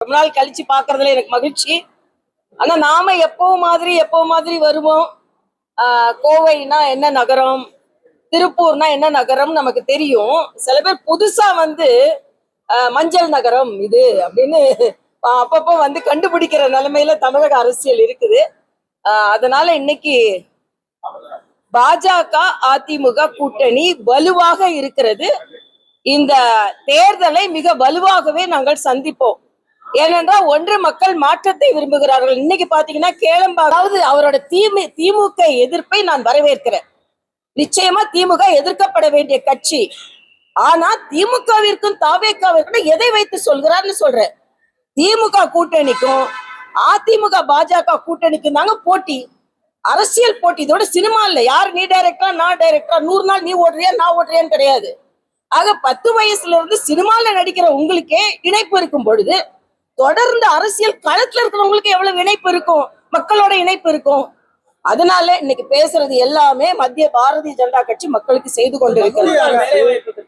ரொம்ப நாள் கழிச்சு பாக்குறதுல எனக்கு மகிழ்ச்சி. ஆனா நாம எப்போ மாதிரி வருவோம். கோவைனா என்ன நகரம், திருப்பூர்னா என்ன நகரம் நமக்கு தெரியும். சில பேர் புதுசா வந்து மஞ்சள் நகரம் இது அப்படின்னு அப்பப்போ வந்து கண்டுபிடிக்கிற நிலைமையில தமிழக அரசியல் இருக்குது. அதனால இன்னைக்கு பாஜக அதிமுக கூட்டணி வலுவாக இருக்கிறது. இந்த தேர்தலை மிக வலுவாகவே நாங்கள் சந்திப்போம். ஏனென்றால் ஒன்று, மக்கள் மாற்றத்தை விரும்புகிறார்கள். இன்னைக்கு பாத்தீங்கன்னா அதாவது அவரோட திமுக எதிர்ப்பை நான் வரவேற்கிறேன். நிச்சயமா திமுக எதிர்க்கப்பட வேண்டிய கட்சி. ஆனா திமுகவிற்கும் தாவேகாவிற்கும் எதை வைத்து சொல்கிறார்னு சொல்றேன். திமுக கூட்டணிக்கும் அதிமுக பாஜக கூட்டணிக்கும் தாங்க போட்டி, அரசியல் போட்டி. இதோட சினிமா இல்ல. யார் நீ டைரக்டரா நான் டைரக்டரா, 100 நாள் நீ ஓடுறியா நான் ஓடுறியான்னு கிடையாது. ஆக 10 வயசுல இருந்து சினிமால நடிக்கிற உங்களுக்கே இணைப்பு இருக்கும் பொழுது, தொடர்ந்து அரசியல் களத்துல இருக்கிறவங்களுக்கு எவ்வளவு இணைப்பு இருக்கும், மக்களோட இணைப்பு இருக்கும். அதனால இன்னைக்கு பேசுறது எல்லாமே மத்திய பாரதிய ஜனதா கட்சி மக்களுக்கு செய்து கொண்டிருக்கிறது.